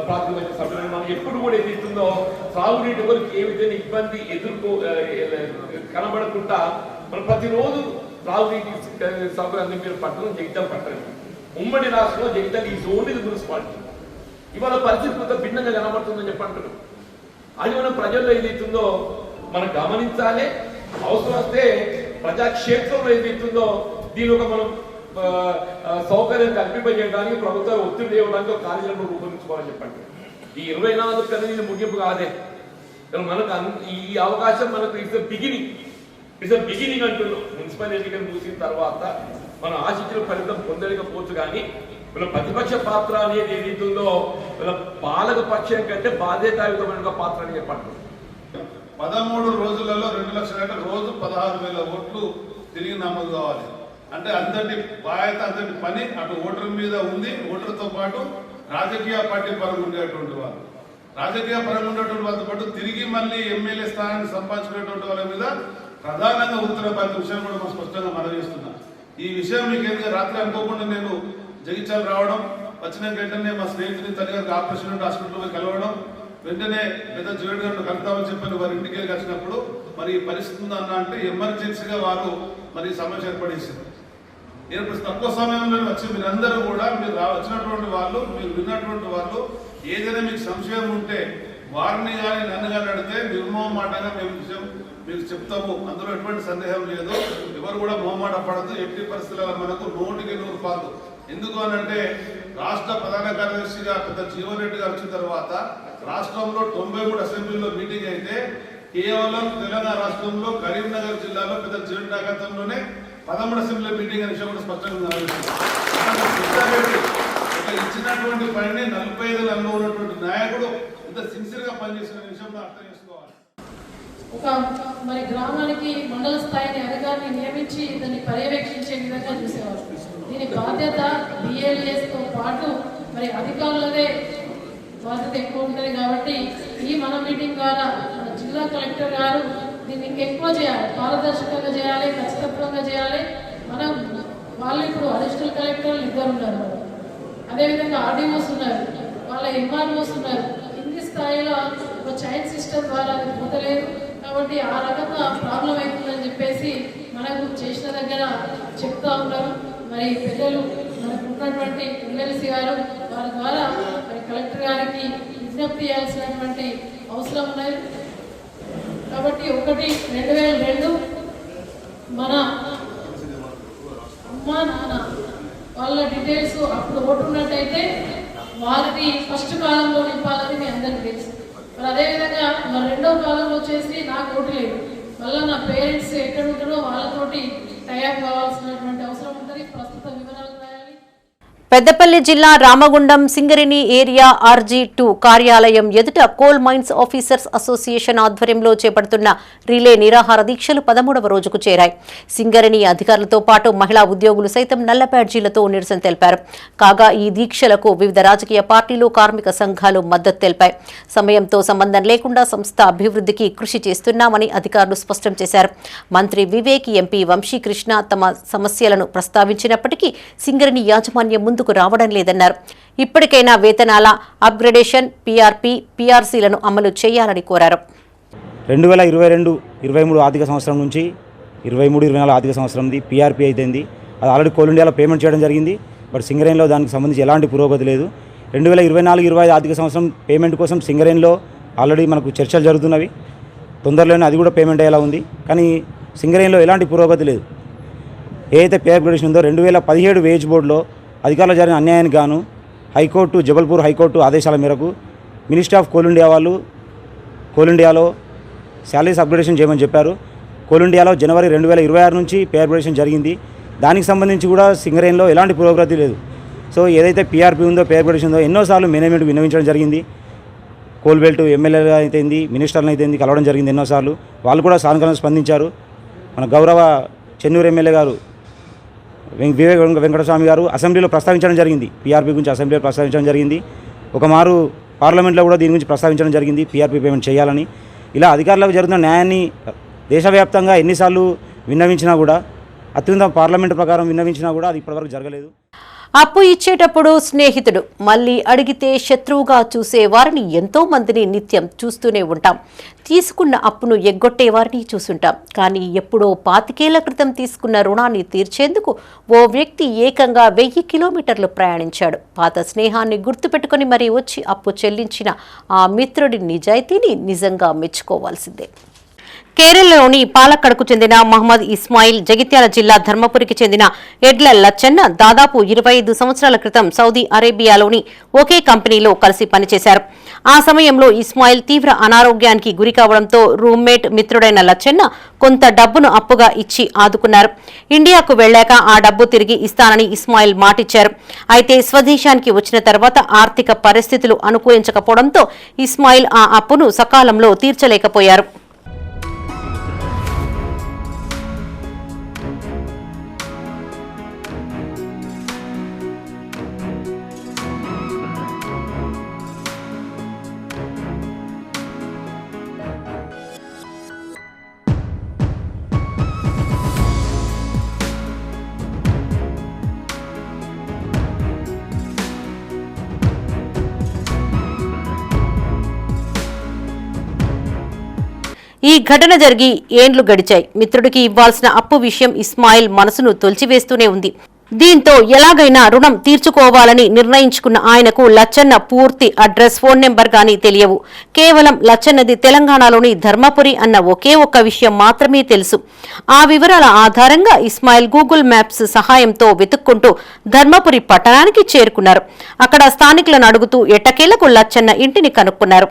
M: ప్రాతినిధ్యం వహించిన సమయంలో మనం ఎప్పుడు కూడా ఏదైతుందో త్రాగునీటి వరకు ఏ విధంగా ఇబ్బంది కనబడకుండా మనం ప్రతిరోజు త్రాగునీటి సౌకర్యాన్ని మీరు పట్టణం జగిత్యాల పట్టణం ఉమ్మడి రాష్ట్రంలో జగిత్యాల ఈ జోన్ ఇది మున్సిపాలిటీ. ఇవాళ పరిస్థితి కొంత భిన్నంగా కనబడుతుందని చెప్పంటున్నాం. అది మనం ప్రజల్లో ఏదైతుందో మనం గమనించాలి. అవసరం వస్తే ప్రజాక్షేత్రంలో ఏదైతుందో దీని ఒక మనం సౌకర్యం కల్పింపజేయడానికి ప్రభుత్వం ఒత్తిడి ఇవ్వడానికి ఒక కార్యక్రమం రూపొందించుకోవాలని చెప్పండి. ఈ 24 కన్నా ముగింపు కాదే. మనకు ఈ అవకాశం మనకు ఇట్స్ బిగినింగ్ అంటున్నాం. మున్సిపల్ ఎన్నికలు ముగిసిన తర్వాత మనం ఆశించిన ఫలితం పొందలేకపోవచ్చు, కానీ మన ప్రతిపక్ష పాత్ర అనేది ఏదైతుందో మన పాలక పక్షం కంటే బాధ్యతాయుతమైన పాత్ర అని చెప్పండి.
E: 13 రోజులలో 2 లక్షల అంటే రోజు 16,000 ఓట్లు తిరిగి నమోదు కావాలి. అంటే అంతటి బాధ్యత, అంతటి పని అటు ఓటర్ మీద ఉంది. ఓటర్తో పాటు రాజకీయ పార్టీ పరంగా ఉండేటువంటి వాళ్ళు, రాజకీయ పరంగా ఉండేటువంటి వాళ్ళతో పాటు తిరిగి మళ్ళీ ఎమ్మెల్యే స్థానాన్ని సంపాదించుకునేటువంటి వాళ్ళ మీద ప్రధానంగా ఉత్తరపాలి విషయం కూడా మనం స్పష్టంగా మనం చేస్తున్నాం. ఈ విషయం మీకు ఎందుకంటే రాత్రి అనుకోకుండా నేను జగిత్యాల రావడం, వచ్చిన వెంటనే మా స్నేహితుని తల్లిగారికి ఆపరేషన్ హాస్పిటల్లో పోయి కలవడం, వెంటనే పెద్ద జోడి గారు కలుద్దామని చెప్పని వారి ఇంటికి వెళ్ళి వచ్చినప్పుడు మరి ఈ పరిస్థితి ఉందన్న అంటే ఎమర్జెన్సీగా వారు మరి సమస్య ఏర్పడేసింది. నేను తక్కువ సమయంలో వచ్చి మీరందరూ కూడా మీరు వచ్చినటువంటి వాళ్ళు, మీరు విన్నటువంటి వాళ్ళు ఏదైనా మీకు సంశయం ఉంటే వారిని కానీ నన్ను కానీ అడిగితే నిర్మోహమాటంగా మేము విషయం మీకు చెప్తాము. అందులో ఎటువంటి సందేహం లేదు. ఎవరు కూడా మొహమాట పడద్దు. ఎట్టి పరిస్థితుల్లో మనకు 100కి 100 పాలు. ఎందుకు అనంటే రాష్ట్ర ప్రధాన కార్యదర్శిగా పెద్ద జీవన్ రెడ్డి గారు వచ్చిన తర్వాత రాష్ట్రంలో 93 అసెంబ్లీలో మీటింగ్ అయితే కేవలం తెలంగాణ రాష్ట్రంలో కరీంనగర్ జిల్లాలో పెద్ద జీవన్ నాయకత్వంలోనే 13 అసెంబ్లీ మీటింగ్ అనే విషయం కూడా స్పష్టంగా ఇచ్చినటువంటి పనిని 45 అనుభవం ఉన్నటువంటి నాయకుడు ఇంత సిన్సియర్ గా పనిచేసిన విషయం అర్థం చేసుకోవాలి.
N: ఒక మరి గ్రామానికి మండల స్థాయిని అధికారిని నియమించి దాన్ని పర్యవేక్షించే విధంగా చూసేవారు. దీని బాధ్యత BLAs తో పాటు మరి అధికారులదే బాధ్యత ఎక్కువ ఉంటుంది. కాబట్టి ఈ మన మీటింగ్ ద్వారా జిల్లా కలెక్టర్ గారు దీన్ని ఇంకెక్కువ చేయాలి, పారదర్శకంగా చేయాలి, ఖచ్చితంగా చేయాలి. మనం వాళ్ళు ఇప్పుడు అడిషనల్ కలెక్టర్లు 2 ఉన్నారు, అదేవిధంగా RDOs ఉన్నారు, వాళ్ళ MROs ఉన్నారు. కింది స్థాయిలో ఒక చైన్ సిస్టమ్ ద్వారా అది పోతలేదు. కాబట్టి ఆ రకంగా ప్రాబ్లం అవుతుందని చెప్పేసి మనకు చేసిన దగ్గర చెప్తా ఉన్నారు. మరి పెద్దలు మనకు ఉన్నటువంటి ఎమ్మెల్సీ గారు వారి ద్వారా మరి కలెక్టర్ గారికి విజ్ఞప్తి చేయాల్సినటువంటి అవసరం ఉన్నది. కాబట్టి 1/2002 మన అమ్మ నాన్న వాళ్ళ డీటెయిల్స్ అప్పుడు ఓటు ఉన్నట్టయితే వారిని ఫస్ట్ కాలంలో నింపాలని మీ అందరికీ తెలుసు. మరి అదేవిధంగా మరి 2వ కాలంలో వచ్చేసి నాకు ఓటు లేదు, మళ్ళీ నా పేరెంట్స్ ఎక్కడ ఉంటారో వాళ్ళతోటి టైఅప్ కావాల్సినటువంటి అవసరం ఉంటుంది. ప్రస్తుత వివరాలు రాయాలి.
A: పెద్దపల్లి జిల్లా రామగుండం సింగరేణి ఏరియా RG2 కార్యాలయం ఎదుట కోల్ మైన్స్ ఆఫీసర్స్ అసోసియేషన్ ఆధ్వర్యంలో చేపడుతున్న రిలే నిరాహార దీక్షలు 13వ రోజుకు చేరాయి. సింగరేణి అధికారులతో పాటు మహిళా ఉద్యోగులు సైతం నల్ల బ్యాడ్జీలతో నిరసన తెలిపారు. కాగా ఈ దీక్షలకు వివిధ రాజకీయ పార్టీలు, కార్మిక సంఘాలు మద్దతు తెలిపాయి. సమయంతో సంబంధం లేకుండా సంస్థ అభివృద్ధికి కృషి చేస్తున్నామని అధికారులు స్పష్టం చేశారు. మంత్రి వివేక్, ఎంపీ వంశీకృష్ణ తమ సమస్యలను ప్రస్తావించినప్పటికీ సింగరేణి యాజమాన్యం ముందుకు రావడం లేదన్నారు. ఇప్పటికైనా వేతనాల అప్గ్రేడేషన్, PRCలను అమలు చేయాలని కోరారు.
O: 2022-23 ఆర్థిక సంవత్సరం నుంచి 23-24 ఆర్థిక సంవత్సరంది PRP అయితేంది. అది ఆల్రెడీ కోల్ ఇండియాలో పేమెంట్ చేయడం జరిగింది. బట్ సింగరేణిలో దానికి సంబంధించి ఎలాంటి పురోగతి లేదు. 2024-25 ఆర్థిక సంవత్సరం పేమెంట్ కోసం సింగరేణిలో ఆల్రెడీ మనకు చర్చలు జరుగుతున్నవి. తొందరలోనే అది కూడా పేమెంట్ అయ్యేలా ఉంది. కానీ సింగరేణిలో ఎలాంటి పురోగతి లేదు. ఏదైతే పే అప్గ్రేడేషన్ ఉందో 2017 వేజ్ బోర్డులో అధికారులు జరిగిన అన్యాయానికి గాను హైకోర్టు, జబల్పూర్ హైకోర్టు ఆదేశాల మేరకు మినిస్ట్రీ ఆఫ్ కోల్ ఇండియా వాళ్ళు కోల్ ఇండియాలో శాలరీస్ అప్గ్రేడేషన్ చేయమని చెప్పారు. కోల్ ఇండియాలో జనవరి 2026 నుంచి పే అప్గ్రేడేషన్ జరిగింది. దానికి సంబంధించి కూడా సింగరేణిలో ఎలాంటి పురోగతి లేదు. సో ఏదైతే PRP ఉందో, పే అప్గ్రేడేషన్ ఉందో ఎన్నోసార్లు మేనేజ్మెంట్ విన్నవించడం జరిగింది. కోల్ బెల్ట్ ఎమ్మెల్యేలు అయితేంది, మినిస్టర్లు అయితేంది కలవడం జరిగింది ఎన్నోసార్లు. వాళ్ళు కూడా సానుకూలంగా స్పందించారు. మన గౌరవ చెన్నూరు ఎమ్మెల్యే గారు వివేక్ వెంకటస్వామి గారు అసెంబ్లీలో ప్రస్తావించడం జరిగింది. PRP గురించి అసెంబ్లీలో ప్రస్తావించడం జరిగింది. ఒక మారు పార్లమెంట్లో కూడా దీని గురించి ప్రస్తావించడం జరిగింది, PRP పేమెంట్ చేయాలని. ఇలా అధికారులకు జరుగుతున్న న్యాయాన్ని దేశవ్యాప్తంగా ఎన్నిసార్లు విన్నవించినా కూడా, అత్యున్నత పార్లమెంటు ప్రకారం విన్నవించినా కూడా అది ఇప్పటివరకు జరగలేదు.
A: అప్పు ఇచ్చేటప్పుడు స్నేహితుడు, మళ్ళీ అడిగితే శత్రువుగా చూసే వారిని ఎంతో మందిని నిత్యం చూస్తూనే ఉంటాం. తీసుకున్న అప్పును ఎగ్గొట్టే వారిని చూసుంటాం. కానీ ఎప్పుడో 25 ఏళ్ల క్రితం తీసుకున్న రుణాన్ని తీర్చేందుకు ఓ వ్యక్తి ఏకంగా 1000 కిలోమీటర్లు ప్రయాణించాడు. పాత స్నేహాన్ని గుర్తుపెట్టుకుని మరీ వచ్చి అప్పు చెల్లించిన ఆ మిత్రుడి నిజాయితీని నిజంగా మెచ్చుకోవాల్సిందే. కేరళలోని పాలక్కడకు చెందిన మహమ్మద్ ఇస్మాయిల్, జగిత్యాల జిల్లా ధర్మపురికి చెందిన ఎడ్ల లచ్చన్న దాదాపు 25 సంవత్సరాల క్రితం సౌదీ అరేబియాలోని ఒకే కంపెనీలో కలిసి పనిచేశారు. ఆ సమయంలో ఇస్మాయిల్ తీవ్ర అనారోగ్యానికి గురి కావడంతో రూమ్మేట్ మిత్రుడైన లచ్చన్న కొంత డబ్బును అప్పుగా ఇచ్చి ఆదుకున్నారు. ఇండియాకు వెళ్లాక ఆ డబ్బు తిరిగి ఇస్తానని ఇస్మాయిల్ మాటిచ్చారు. అయితే స్వదేశానికి వచ్చిన తర్వాత ఆర్థిక పరిస్థితులు అనుకూలించకపోవడంతో ఇస్మాయిల్ ఆ అప్పును సకాలంలో తీర్చలేకపోయారు. ఈ ఘటన జరిగి ఏండ్లు గడిచాయి. మిత్రుడికి ఇవ్వాల్సిన అప్పు విషయం ఇస్మాయిల్ మనసును తొలిచివేస్తూనే ఉంది. దీంతో ఎలాగైనా రుణం తీర్చుకోవాలని నిర్ణయించుకున్న ఆయనకు లచ్చన్న పూర్తి అడ్రస్, ఫోన్ నెంబర్ గానీ తెలియవు. కేవలం లచ్చన్నది తెలంగాణలోని ధర్మపురి అన్న ఒకే ఒక్క విషయం మాత్రమే తెలుసు. ఆ వివరాల ఆధారంగా ఇస్మాయిల్ గూగుల్ మ్యాప్స్ సహాయంతో వెతుక్కుంటూ ధర్మపురి పట్టణానికి చేరుకున్నారు. అక్కడ స్థానికులను అడుగుతూ ఎట్టకేలకు లచ్చన్న ఇంటిని కనుక్కున్నారు.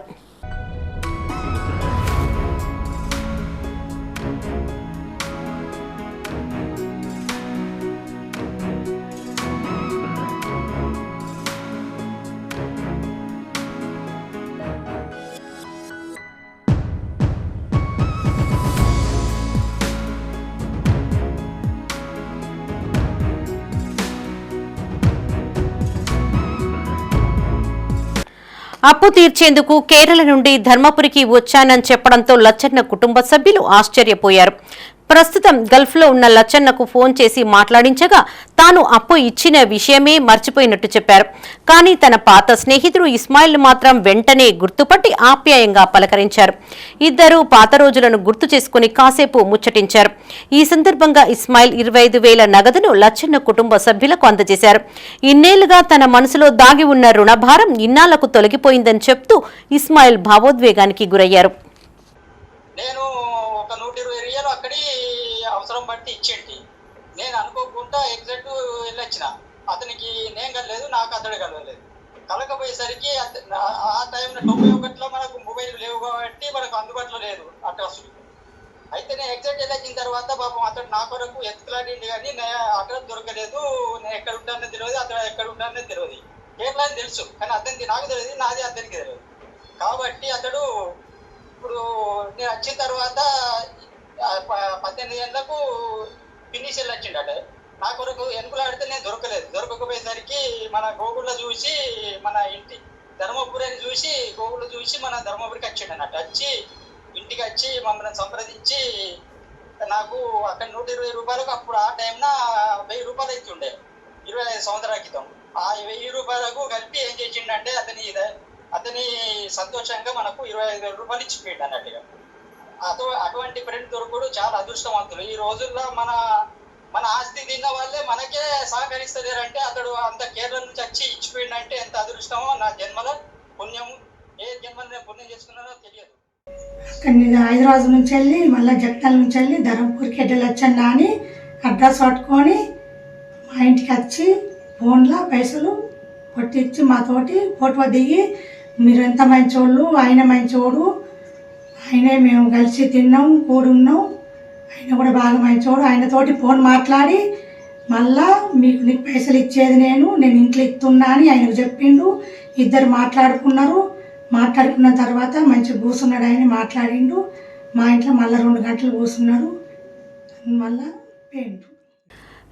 A: అప్పు తీర్చేందుకు కేరళ నుండి ధర్మపురికి వచ్చానని చెప్పడంతో లచ్చన్న కుటుంబ సభ్యులు ఆశ్చర్యపోయారు. ప్రస్తుతం గల్ఫ్లో ఉన్న లచ్చన్నకు ఫోన్ చేసి మాట్లాడించగా తాను అప్పు ఇచ్చిన విషయమే మర్చిపోయినట్టు చెప్పారు. కానీ తన పాత స్నేహితుడు ఇస్మాయిల్ మాత్రం వెంటనే గుర్తుపట్టి ఆప్యాయంగా పలకరించారు. ఇద్దరూ పాత రోజులను గుర్తు చేసుకుని కాసేపు ముచ్చటించారు. ఈ సందర్భంగా ఇస్మాయిల్ 25,000 నగదును లచ్చన్న కుటుంబ సభ్యులకు అందజేశారు. ఇన్నేళ్లుగా తన మనసులో దాగి ఉన్న రుణభారం ఇన్నాళ్లకు తొలగిపోయిందని చెప్తూ ఇస్మాయిల్ భావోద్వేగానికి గురయ్యారు.
P: నేను ఒక 120 రియలు అక్కడి అవసరం బట్టి ఇచ్చేటి. నేను అనుకోకుండా ఎగ్జాక్ట్ వెళ్ళొచ్చిన. అతనికి నేను కలలేదు, నాకు అతడు కలవలేదు. కలకపోయేసరికి ఆ టైంలో 91లో మనకు మొబైల్ లేవు కాబట్టి మనకు అందుబాటులో లేదు అడ్రస్. అయితే నేను ఎగ్జాక్ట్ వెళ్ళొచ్చిన తర్వాత పాపం అతడు నా కొరకు ఎత్తులాడింది, కానీ నేను అడ్రస్ దొరకలేదు. నేను ఎక్కడ ఉంటానో తెలియదు, అతడు ఎక్కడ ఉంటానో తెలియదు. కేరళ అని తెలుసు, కానీ అతనికి నాకు తెలియదు, నాది అతనికి తెలియదు. కాబట్టి అతడు ఇప్పుడు నేను వచ్చిన తర్వాత 18 ఏళ్లకు ఫినిషర్లు వచ్చిండట. నా కొరకు ఎనుకలాడితే నేను దొరకకపోయేసరికి మన గూగుల్లో చూసి మన ఇంటి ధర్మపురి అని చూసి గూగుల్లో చూసి మన ధర్మపురికి వచ్చిండు అన్నట్టు. వచ్చి ఇంటికి వచ్చి మమ్మల్ని సంప్రదించి నాకు అక్కడ 120 రూపాయలకు అప్పుడు ఆ టైంన 1000 రూపాయలు అయితే ఉండే 25 సంవత్సరాల క్రితం. ఆ 1000 రూపాయలకు కలిపి ఏం చేసిండంటే అతని సంతోషంగా మనకు 25,000 రూపాయలు ఇచ్చిపోయింది అన్నట్టుగా. అటువంటి ఫ్రెండ్ దొరకడు చాలా అదృష్టవంతులు. ఈ రోజుల్లో మన ఆస్తి తిన్న వాళ్ళే మనకే సహకరిస్తలేరంటే అతడు అంత కేరళ నుంచి వచ్చి ఇచ్చిపోయిందంటే ఎంత అదృష్టమో. నా జన్మలో పుణ్యము, ఏ జన్మలో నేను పుణ్యం చేసుకున్నానో తెలియదు.
Q: హైదరాబాద్ నుంచి వెళ్ళి మళ్ళీ జగతాల నుంచి వెళ్ళి ధర్మపురికి వెళ్ళొచ్చన్నా అని అడ్రస్ పట్టుకొని మా ఇంటికి వచ్చి ఫోన్లో పైసలు కొట్టించి మాతోటి ఫోటో దిగి, మీరు ఎంత మంచోళ్ళు, ఆయన మంచోడు, ఆయనే మేము కలిసి తిన్నాం కూడున్నాం, ఆయన కూడా బాగా మంచోడు, ఆయనతోటి ఫోన్ మాట్లాడి మళ్ళా నీకు పైసలు ఇచ్చేది నేను ఇంట్లో ఇస్తున్నా అని ఆయనకు చెప్పిండు. ఇద్దరు మాట్లాడుకున్నారు. మాట్లాడుకున్న తర్వాత మంచిగా కూర్చున్నాడు, ఆయన మాట్లాడిండు. మా ఇంట్లో మళ్ళీ 2 గంటలు కూర్చున్నారు, మళ్ళా పోయిండు.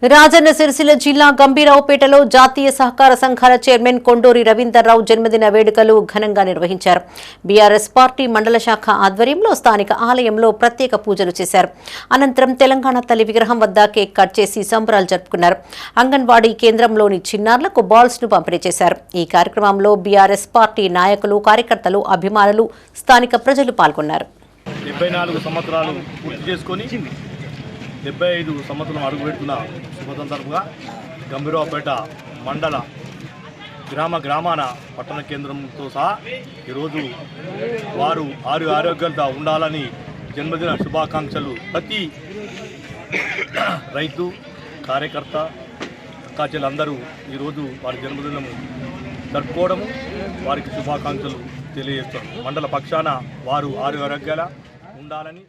A: రాజన్న సిరిసిల్ల జిల్లా గంభీరావుపేటలో జాతీయ సహకార సంఘాల చైర్మన్ కొండూరి రవీందర్రావు జన్మదిన వేడుకలు ఘనంగా నిర్వహించారు. బీఆర్ఎస్ పార్టీ మండల శాఖ ఆధ్వర్యంలో స్థానిక ఆలయంలో ప్రత్యేక పూజలు చేశారు. అనంతరం తెలంగాణ తల్లి విగ్రహం వద్ద కేక్ కట్ చేసి సంబరాలు జరుపుకున్నారు. అంగన్వాడీ కేంద్రంలోని చిన్నారులకు బాల్స్ ను పంపిణీ చేశారు. ఈ కార్యక్రమంలో బీఆర్ఎస్ పార్టీ నాయకులు, కార్యకర్తలు, అభిమానులు, స్థానిక ప్రజలు పాల్గొన్నారు.
R: 74 సంవత్సరాలు పూర్తి చేసుకొని 75 సంవత్సరం అడుగుపెడుతున్న శుభ సందర్భంగా గంభీరావుపేట మండల గ్రామాన పట్టణ కేంద్రంతో సహా ఈరోజు వారు ఆరోగ్యాలతో ఉండాలని జన్మదిన శుభాకాంక్షలు ప్రతి రైతు, కార్యకర్త, అక్కాచెలందరూ ఈరోజు వారి జన్మదినం జరుపుకోవడము, వారికి శుభాకాంక్షలు తెలియజేస్తారు. మండల పక్షాన వారు ఆరోగ్యాల ఉండాలని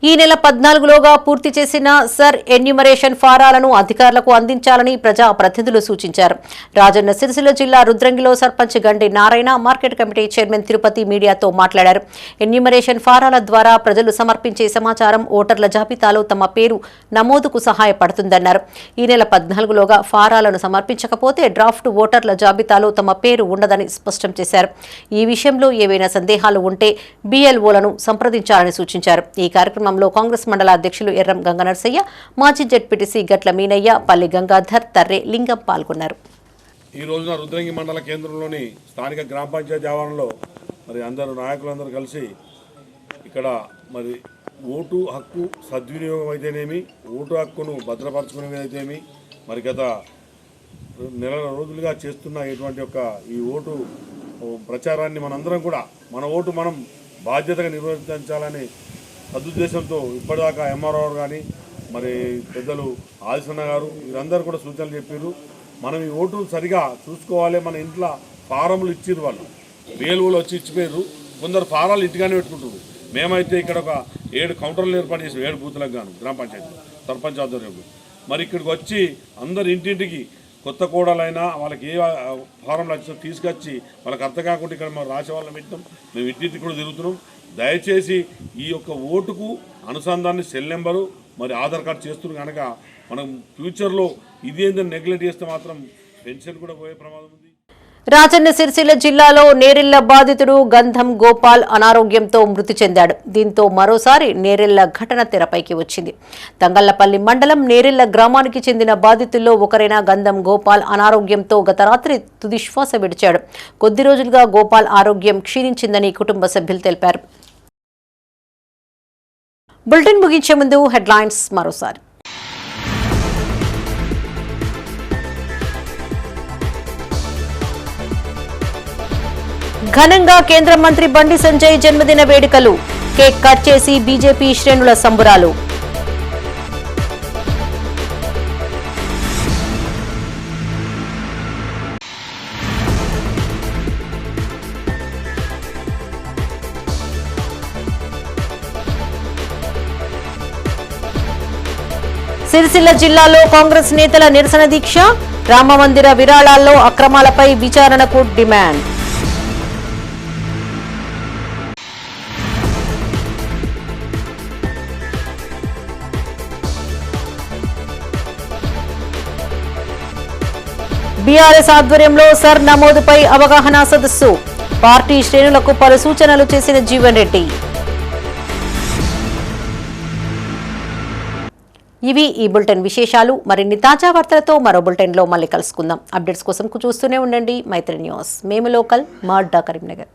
A: ఈ నెల 14లోగా పూర్తి చేసిన సర్ ఎన్యూమరేషన్ ఫారాలను అధికారులకు అందించాలని ప్రజా ప్రతినిధులు సూచించారు. రాజన్న సిరిసిల్ల జిల్లా రుద్రంగిలో సర్పంచ్ గండి Narayana, market committee chairman Tirupati మీడియాతో మాట్లాడారు. ఎన్యూమరేషన్ ఫారాల ద్వారా ప్రజలు సమర్పించే సమాచారం ఓటర్ల జాబితాలో తమ పేరు నమోదుకు సహాయపడుతుందన్నారు. ఈ నెల 14లోగా ఫారాలను సమర్పించకపోతే డ్రాఫ్ట్ ఓటర్ల జాబితాలో తమ పేరు ఉండదని స్పష్టం చేశారు. ఈ విషయంలో ఏవైనా సందేహాలు ఉంటే బీఎల్ఓలను సంప్రదించాలని సూచించారు. ఈ కార్యక్రమం కాంగ్రెస్ మండల అధ్యక్షులు ఎర్రం గంగనర్సయ్య, మాజీ జెడ్పీటీసీ గట్ల మీనయ్య, పల్లి గంగాధర్, తర్రే లింగం పాల్గొన్నారు.
S: ఈ రోజున రుద్రంగి మండల కేంద్రంలోని స్థానిక గ్రామ పంచాయతీ ఆవరణలో అందరూ నాయకులందరూ కలిసి ఇక్కడ ఓటు హక్కు సద్వినియోగం అయితేనేమి, ఓటు హక్కును భద్రపరచుకునేది అయితేమి, గత నెల రోజులుగా చేస్తున్న ఇటువంటి ఈ ఓటు ప్రచారాన్ని మనందరం కూడా మన ఓటు మనం బాధ్యతగా నిర్వర్తించాలని సదుద్దేశంతో ఇప్పటిదాకా ఎంఆర్ఓ కానీ పెద్దలు ఆదిశన్న గారు వీరందరూ కూడా సూచనలు చెప్పారు. మనం ఈ ఓటు సరిగా చూసుకోవాలి. మన ఇంట్లో ఫారంలు ఇచ్చిర్రు, వాళ్ళు వేలువులు వచ్చి ఇచ్చిపోయారు. కొందరు ఫారాలు ఇంటిగానే పెట్టుకుంటారు. మేమైతే ఇక్కడ ఒక 7 కౌంటర్లు ఏర్పాటు చేసాం, 7 బూతులకు గాను గ్రామ పంచాయతీ సర్పంచ్ ఆధ్వర్యంలో. ఇక్కడికి వచ్చి అందరు ఇంటింటికి కొత్త కోడలైనా వాళ్ళకి ఏ ఫారంలు వచ్చినా తీసుకొచ్చి వాళ్ళకి అర్థం కాకుండా ఇక్కడ మనం రాసే వాళ్ళని పెట్టాం. మేము ఇంటింటికి కూడా తిరుగుతున్నాం. దయచేసి ఈ ఓటుకు అనుసంధాన్ని సెల్ నెంబరు ఆధార్ కార్డు చేస్తున్నారు కనుక మనం ఫ్యూచర్లో ఇదేందని నెగ్లెక్ట్ చేస్తే మాత్రం పెన్షన్ కూడా పోయే ప్రమాదం ఉంది.
A: రాజన్న సిరిసిల్ల జిల్లాలో నేరెళ్ల బాధితుడు గంధం గోపాల్ అనారోగ్యంతో మృతి చెందాడు. దీంతో మరోసారి నేరెళ్ల ఘటన తెరపైకి వచ్చింది. తంగళ్లపల్లి మండలం నేరెళ్ల గ్రామానికి చెందిన బాధితుల్లో ఒకరైన గంధం గోపాల్ అనారోగ్యంతో గత రాత్రి తుదిశ్వాస విడిచాడు. కొద్ది రోజులుగా గోపాల్ ఆరోగ్యం క్షీణించిందని కుటుంబ సభ్యులు తెలిపారు. బులెటిన్ ముగించే ముందు హెడ్లైన్స్ మరోసారి. ఘనంగా కేంద్ర మంత్రి బండి సంజయ్ జన్మదిన వేడుకలు, కేక్ కట్ చేసి బీజేపీ శ్రేణుల సంబురాలు. సిరిసిల్ల జిల్లాలో కాంగ్రెస్ నేతల నిరసన దీక్ష, రామమందిర విరాళాల్లో అక్రమాలపై విచారణకు డిమాండ్. బీఆర్ఎస్ ఆధ్వర్యంలో సర్ నమోదుపై అవగాహన సదస్సు, పార్టీ శ్రేణులకు పలు సూచనలు చేసిన జీవన్ రెడ్డి. ఇవి ఈ బులెటిన్ విశేషాలు. మరిన్ని తాజా వార్తలతో మరో బులెటిన్లో మళ్ళీ కలుసుకుందాం. అప్డేట్స్ కోసం చూస్తూనే ఉండండి మైత్రి న్యూస్. మేము లోకల్, మా అడ్డా కరీంనగర్.